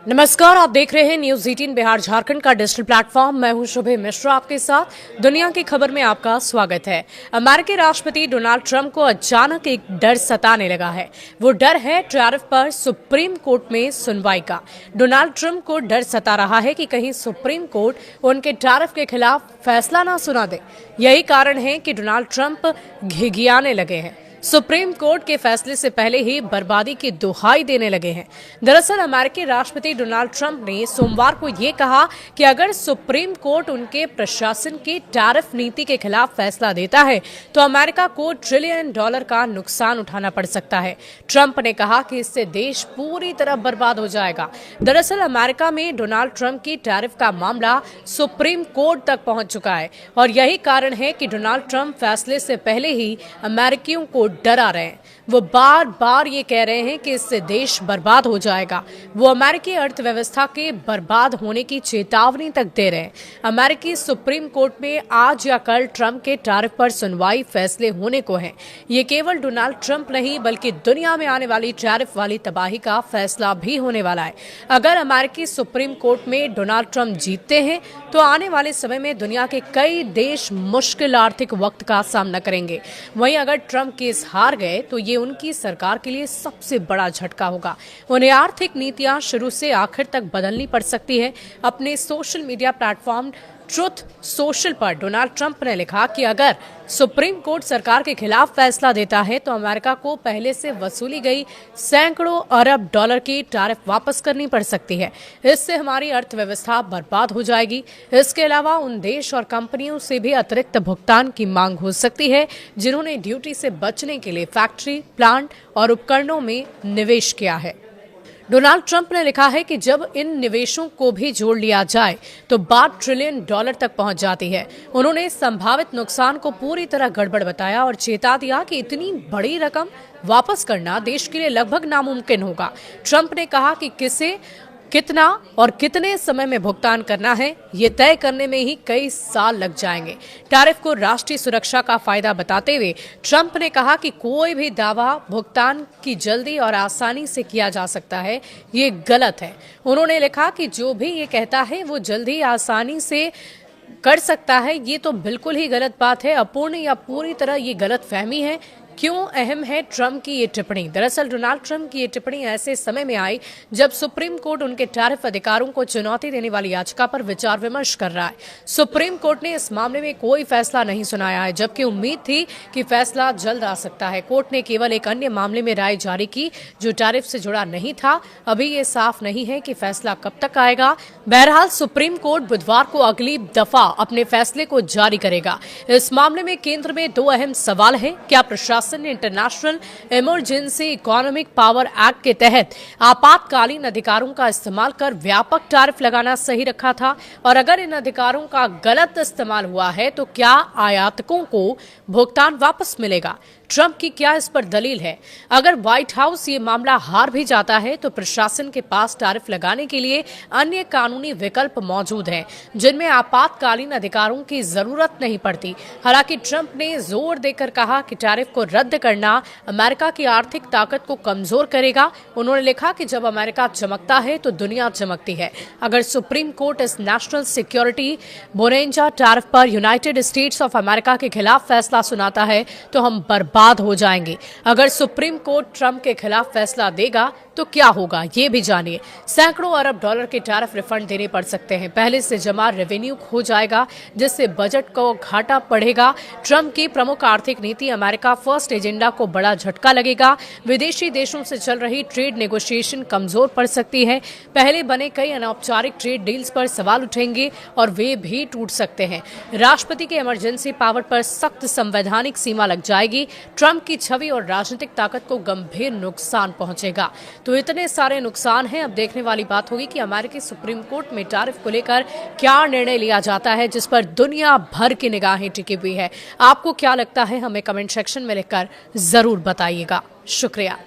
नमस्कार, आप देख रहे हैं न्यूज 18 बिहार झारखंड का डिजिटल प्लेटफॉर्म। मैं हूं शुभे मिश्रा आपके साथ। दुनिया की खबर में आपका स्वागत है। अमेरिकी राष्ट्रपति डोनाल्ड ट्रंप को अचानक एक डर सताने लगा है। वो डर है टैरिफ पर सुप्रीम कोर्ट में सुनवाई का। डोनाल्ड ट्रंप को डर सता रहा है कि कहीं सुप्रीम कोर्ट उनके टैरिफ के खिलाफ फैसला ना सुना दे। यही कारण है कि डोनाल्ड ट्रंप घिघियाने लगे हैं। सुप्रीम कोर्ट के फैसले से पहले ही बर्बादी की दुहाई देने लगे हैं। दरअसल अमेरिकी राष्ट्रपति डोनाल्ड ट्रंप ने सोमवार को ये कहा कि अगर सुप्रीम कोर्ट उनके प्रशासन की टैरिफ नीति के खिलाफ फैसला देता है तो अमेरिका को $1 ट्रिलियन का नुकसान उठाना पड़ सकता है। ट्रंप ने कहा कि इससे देश पूरी तरह बर्बाद हो जाएगा। दरअसल अमेरिका में डोनाल्ड ट्रंप की टैरिफ का मामला सुप्रीम कोर्ट तक पहुंच चुका है और यही कारण है कि डोनाल्ड ट्रंप फैसले से पहले ही अमेरिकियों को डरा रहे हैं। वो बार बार ये कह रहे हैं कि इससे देश बर्बाद हो जाएगा। वो अमेरिकी अर्थव्यवस्था के बर्बाद होने की चेतावनी तक दे रहे हैं। अमेरिकी सुप्रीम कोर्ट में आज या कल ट्रंप के टैरिफ पर सुनवाई फैसले होने को है। ये केवल डोनाल्ड ट्रंप नहीं बल्कि दुनिया में आने वाली टैरिफ वाली तबाही का फैसला भी होने वाला है। अगर अमेरिकी सुप्रीम कोर्ट में डोनाल्ड ट्रंप जीतते हैं तो आने वाले समय में दुनिया के कई देश मुश्किल आर्थिक वक्त का सामना करेंगे। वहीं अगर ट्रंप केस हार गए तो ये उनकी सरकार के लिए सबसे बड़ा झटका होगा। उन्हें आर्थिक नीतियां शुरू से आखिर तक बदलनी पड़ सकती है। अपने social media platform truth social पर डोनाल्ड ट्रंप ने लिखा कि अगर सुप्रीम कोर्ट सरकार के खिलाफ फैसला देता है तो अमेरिका को पहले से वसूली गई सैकड़ों अरब डॉलर की टैरिफ वापस करनी पड़ सकती है। इससे हमारी अर्थव्यवस्था बर्बाद हो जाएगी। इसके अलावा उन देश और कंपनियों से भी अतिरिक्त भुगतान की मांग हो सकती है जिन्होंने ड्यूटी से बचने के लिए फैक्ट्री, प्लांट और उपकरणों में निवेश किया है। डोनाल्ड ट्रंप ने लिखा है कि जब इन निवेशों को भी जोड़ लिया जाए तो बात $1 ट्रिलियन तक पहुंच जाती है। उन्होंने संभावित नुकसान को पूरी तरह गड़बड़ बताया और चेता दिया कि इतनी बड़ी रकम वापस करना देश के लिए लगभग नामुमकिन होगा। ट्रंप ने कहा कि किसे कितना और कितने समय में भुगतान करना है ये तय करने में ही कई साल लग जाएंगे। टैरिफ को राष्ट्रीय सुरक्षा का फायदा बताते हुए ट्रंप ने कहा कि कोई भी दावा भुगतान की जल्दी और आसानी से किया जा सकता है, ये गलत है। उन्होंने लिखा कि जो भी ये कहता है वो जल्दी आसानी से कर सकता है, ये तो बिल्कुल ही गलत बात है। अपूर्ण या पूरी तरह ये गलत फहमी है। क्यों अहम है ट्रंप की ये टिप्पणी? दरअसल डोनाल्ड ट्रंप की ये टिप्पणी ऐसे समय में आई जब सुप्रीम कोर्ट उनके टैरिफ अधिकारों को चुनौती देने वाली याचिका पर विचार विमर्श कर रहा है। सुप्रीम कोर्ट ने इस मामले में कोई फैसला नहीं सुनाया है, जबकि उम्मीद थी कि फैसला जल्द आ सकता है। कोर्ट ने केवल एक अन्य मामले में राय जारी की जो टैरिफ से जुड़ा नहीं था। अभी ये साफ नहीं है कि फैसला कब तक आएगा। बहरहाल सुप्रीम कोर्ट बुधवार को अगली दफा अपने फैसले को जारी करेगा। इस मामले में केंद्र में दो अहम सवाल है। क्या प्रशासन ने international emergency economic power act के तहत आपातकालीन अधिकारों का इस्तेमाल कर व्यापक टैरिफ लगाना सही रखा था? और अगर इन अधिकारों का गलत इस्तेमाल हुआ है तो क्या आयातकों को भुगतान वापस मिलेगा? ट्रंप की क्या इस पर दलील है? अगर व्हाइट हाउस ये मामला हार भी जाता है तो प्रशासन के पास टैरिफ लगाने के लिए अन्य कानूनी विकल्प मौजूद हैं जिनमें आपातकालीन अधिकारों की जरूरत नहीं पड़ती। हालांकि ट्रंप ने जोर देकर कहा कि टैरिफ को रद्द करना अमेरिका की आर्थिक ताकत को कमजोर करेगा। उन्होंने लिखा कि जब अमेरिका चमकता है तो दुनिया चमकती है। अगर सुप्रीम कोर्ट इस नेशनल सिक्योरिटी बोरेंजा टैरिफ पर यूनाइटेड स्टेट्स ऑफ अमेरिका के खिलाफ फैसला सुनाता है तो हम बर्बाद हो जाएंगे। अगर सुप्रीम कोर्ट ट्रंप के खिलाफ फैसला देगा तो क्या होगा ये भी जानिए। सैकड़ों अरब डॉलर के टैरिफ रिफंड देने पड़ सकते हैं। पहले से जमा रेवेन्यू खो जाएगा जिससे बजट को घाटा पड़ेगा। ट्रंप की प्रमुख आर्थिक नीति अमेरिका फर्स्ट एजेंडा को बड़ा झटका लगेगा। विदेशी देशों से चल रही ट्रेड नेगोशिएशन कमजोर पड़ सकती है। पहले बने कई अनौपचारिक ट्रेड डील्स पर सवाल उठेंगे और वे भी टूट सकते हैं। राष्ट्रपति के इमरजेंसी पावर पर सख्त संवैधानिक सीमा लग जाएगी। ट्रंप की छवि और राजनीतिक ताकत को गंभीर नुकसान पहुंचेगा। तो इतने सारे नुकसान हैं। अब देखने वाली बात होगी कि अमेरिकी सुप्रीम कोर्ट में टैरिफ को लेकर क्या निर्णय लिया जाता है, जिस पर दुनिया भर की निगाहें टिकी हुई है। आपको क्या लगता है हमें कमेंट सेक्शन में लिखकर जरूर बताइएगा। शुक्रिया।